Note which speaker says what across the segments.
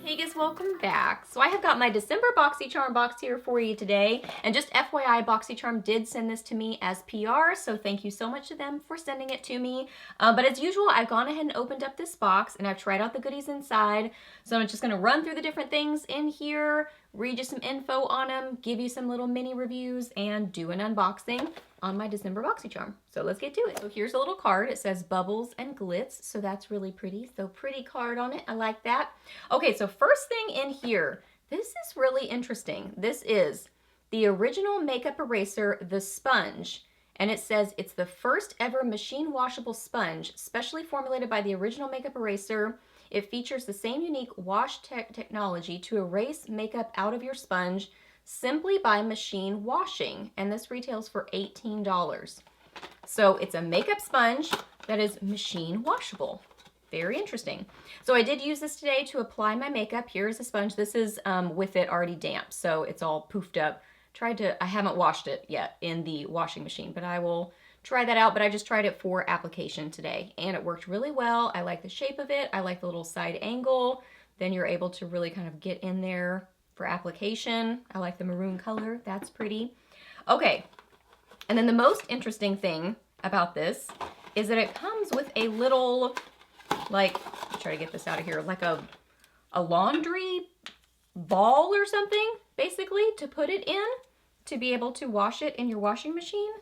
Speaker 1: Hey guys, welcome back. So I have got my December Boxycharm box here for you today. And just FYI, Boxycharm did send this to me as PR, so thank you so much to them for sending it to me. But as usual, I've gone ahead and opened up this box and I've tried out the goodies inside. So I'm just gonna run through the different things in here, read you some info on them, give you some little mini reviews, and do an unboxing on my December Boxycharm. So let's get to it. So here's a little card. It says Bubbles and Glitz, so that's really pretty. So pretty card on it, I like that. Okay, so first thing in here, this is really interesting. This is the original makeup eraser, the sponge. And it says it's the first ever machine washable sponge, specially formulated by the original makeup eraser. It features the same unique wash technology to erase makeup out of your sponge simply by machine washing, and this retails for $18. So it's a makeup sponge that is machine washable. Very interesting. So I did use this today to apply my makeup. Here's a sponge. This is with it already damp, so it's all poofed up. I haven't washed it yet in the washing machine, but I will try that out. But I just tried it for application today, and it worked really well. I like the shape of it. I like the little side angle. Then you're able to really kind of get in there for application. I like the maroon color, that's pretty. Okay, and then the most interesting thing about this is that it comes with a little, like, try to get this out of here, like a laundry ball or something, basically, to put it in, to be able to wash it in your washing machine.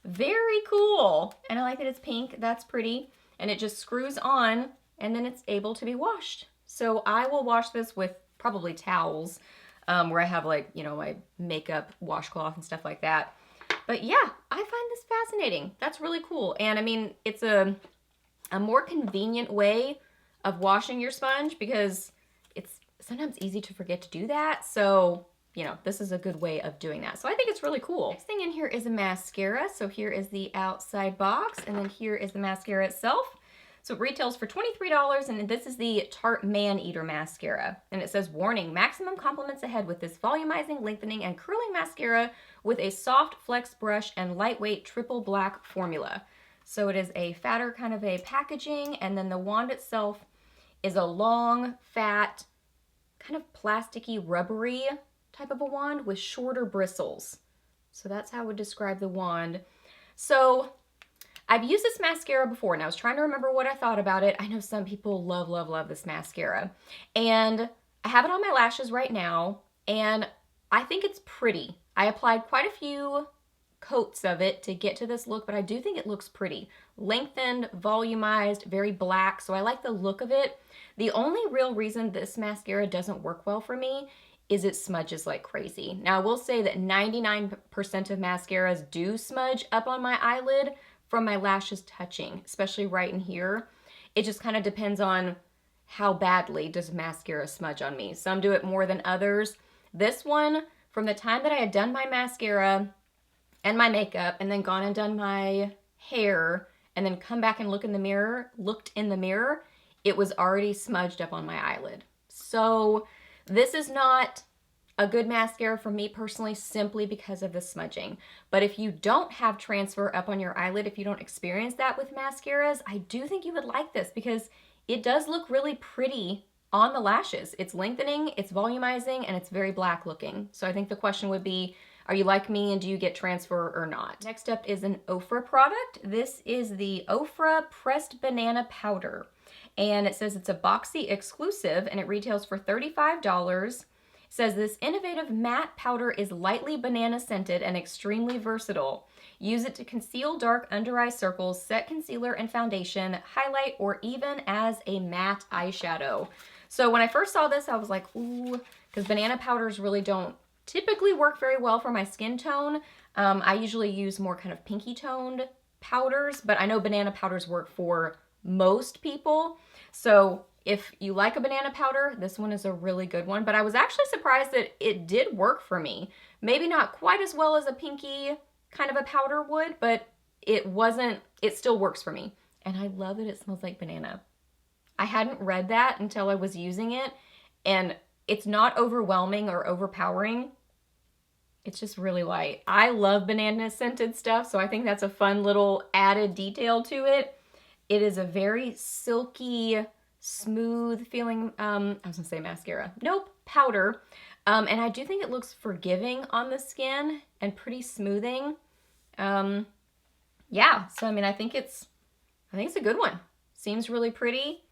Speaker 1: Very cool. And I like that it's pink, that's pretty. And it just screws on, and then it's able to be washed. So I will wash this with probably towels, where I have, like, you know, my makeup washcloth and stuff like that. But yeah, I find this fascinating. That's really cool. And I mean, it's a more convenient way of washing your sponge because it's sometimes easy to forget to do that. So, you know, this is a good way of doing that. So I think it's really cool. Next thing in here is a mascara. So here is the outside box, and then here is the mascara itself. So it retails for $23, and this is the Tarte Man Eater Mascara. And it says, warning, maximum compliments ahead with this volumizing, lengthening, and curling mascara with a soft flex brush and lightweight triple black formula. So it is a fatter kind of a packaging, and then the wand itself is a long, fat, kind of plasticky, rubbery type of a wand with shorter bristles. So that's how I would describe the wand. So I've used this mascara before, and I was trying to remember what I thought about it. I know some people love, love, love this mascara. And I have it on my lashes right now, and I think it's pretty. I applied quite a few coats of it to get to this look, but I do think it looks pretty. Lengthened, volumized, very black, so I like the look of it. The only real reason this mascara doesn't work well for me is it smudges like crazy. Now, I will say that 99% of mascaras do smudge up on my eyelid from my lashes touching, especially right in here. It just kind of depends on how badly does mascara smudge on me. Some do it more than others. This one, from the time that I had done my mascara and my makeup and then gone and done my hair and then come back and looked in the mirror, it was already smudged up on my eyelid. So this is not a good mascara for me personally, simply because of the smudging. But if you don't have transfer up on your eyelid, if you don't experience that with mascaras, I do think you would like this because it does look really pretty on the lashes. It's lengthening, it's volumizing, and it's very black looking. So I think the question would be, are you like me and do you get transfer or not? Next up is an Ofra product. This is the Ofra Pressed Banana Powder. And it says it's a Boxy exclusive, and it retails for $35. Says this innovative matte powder is lightly banana scented and extremely versatile. Use it to conceal dark under eye circles, set concealer and foundation, highlight, or even as a matte eyeshadow. So when I first saw this, I was like, ooh, because banana powders really don't typically work very well for my skin tone. I usually use more kind of pinky toned powders, but I know banana powders work for most people. So if you like a banana powder, this one is a really good one. But I was actually surprised that it did work for me. Maybe not quite as well as a pinky kind of a powder would, but it still works for me. And I love that it smells like banana. I hadn't read that until I was using it, and it's not overwhelming or overpowering. It's just really light. I love banana scented stuff, so I think that's a fun little added detail to it. It is a very silky, smooth feeling, I was gonna say mascara. Nope, powder. And I do think it looks forgiving on the skin and pretty smoothing. Yeah, so I mean, I think it's a good one. Seems really pretty.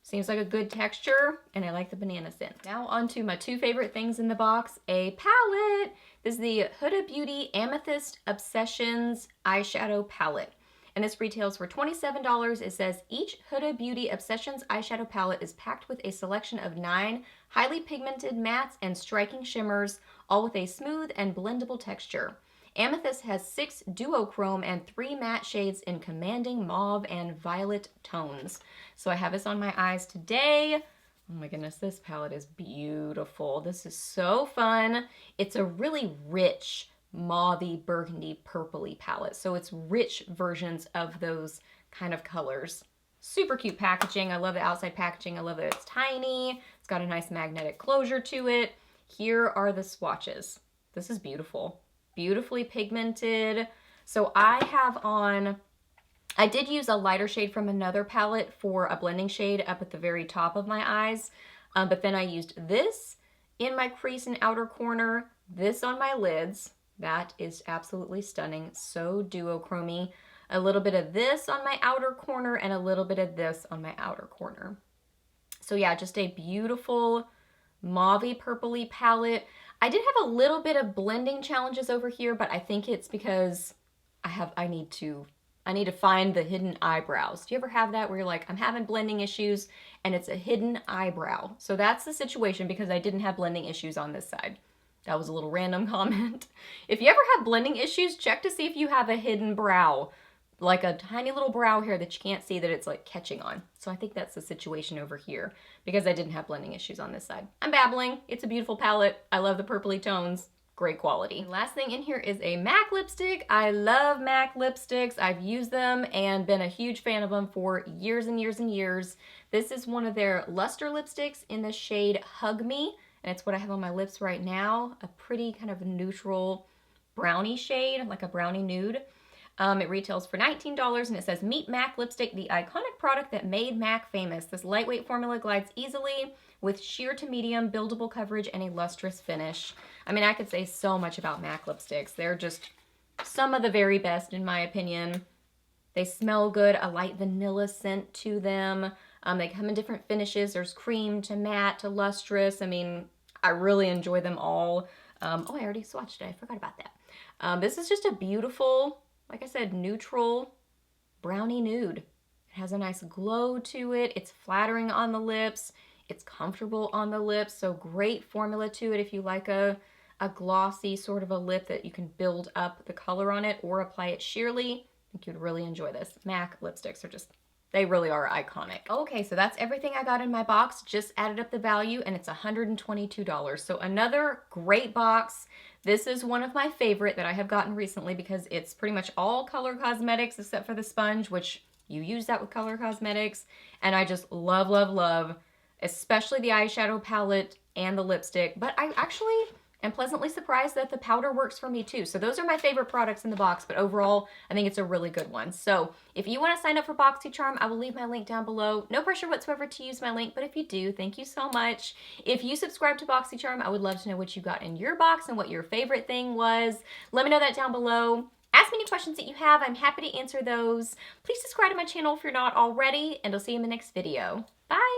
Speaker 1: Seems like a good texture, and I like the banana scent. Now on to my two favorite things in the box, a palette. This is the Huda Beauty Amethyst Obsessions eyeshadow palette. And this retails for $27. It says each Huda Beauty Obsessions eyeshadow palette is packed with a selection of 9 highly pigmented mattes and striking shimmers, all with a smooth and blendable texture. Amethyst has 6 duochrome and 3 matte shades in commanding mauve and violet tones. So I have this on my eyes today. Oh my goodness, this palette is beautiful. This is so fun. It's a really rich mauvey, burgundy, purpley palette. So it's rich versions of those kind of colors. Super cute packaging. I love the outside packaging. I love that it's tiny. It's got a nice magnetic closure to it. Here are the swatches. This is beautiful. Beautifully pigmented. So I did use a lighter shade from another palette for a blending shade up at the very top of my eyes, but then I used this in my crease and outer corner, this on my lids. That is absolutely stunning. So duochrome-y. A little bit of this on my outer corner and a little bit of this on my outer corner. So yeah, just a beautiful mauvey purpley palette. I did have a little bit of blending challenges over here, but I think it's because I need to find the hidden eyebrows. Do you ever have that where you're like, I'm having blending issues and it's a hidden eyebrow? So that's the situation because I didn't have blending issues on this side. That was a little random comment. If you ever have blending issues, check to see if you have a hidden brow, like a tiny little brow hair that you can't see that it's like catching on. So I think that's the situation over here because I didn't have blending issues on this side. I'm babbling. It's a beautiful palette. I love the purpley tones. Great quality. And last thing in here is a MAC lipstick. I love MAC lipsticks. I've used them and been a huge fan of them for years and years and years. This is one of their luster lipsticks in the shade Hug Me. And it's what I have on my lips right now. A pretty kind of neutral brownie shade, like a brownie nude. It retails for $19 and it says, Meet MAC Lipstick, the iconic product that made MAC famous. This lightweight formula glides easily with sheer to medium buildable coverage and a lustrous finish. I mean, I could say so much about MAC lipsticks. They're just some of the very best in my opinion. They smell good, a light vanilla scent to them. They come in different finishes. There's cream to matte to lustrous. I mean, I really enjoy them all. Oh, I already swatched it. I forgot about that. This is just a beautiful, like I said, neutral brownie nude. It has a nice glow to it. It's flattering on the lips. It's comfortable on the lips. So great formula to it if you like a glossy sort of a lip that you can build up the color on it or apply it sheerly. I think you'd really enjoy this. MAC lipsticks are just, they really are iconic. Okay, so that's everything I got in my box. Just added up the value and it's $122. So another great box. This is one of my favorite that I have gotten recently because it's pretty much all color cosmetics except for the sponge, which you use that with color cosmetics. And I just love, love, love, especially the eyeshadow palette and the lipstick. But I actually am pleasantly surprised that the powder works for me too. So those are my favorite products in the box, but overall, I think it's a really good one. So if you want to sign up for Boxycharm, I will leave my link down below. No pressure whatsoever to use my link, but if you do, thank you so much. If you subscribe to Boxycharm, I would love to know what you got in your box and what your favorite thing was. Let me know that down below. Ask me any questions that you have. I'm happy to answer those. Please subscribe to my channel if you're not already, and I'll see you in the next video. Bye!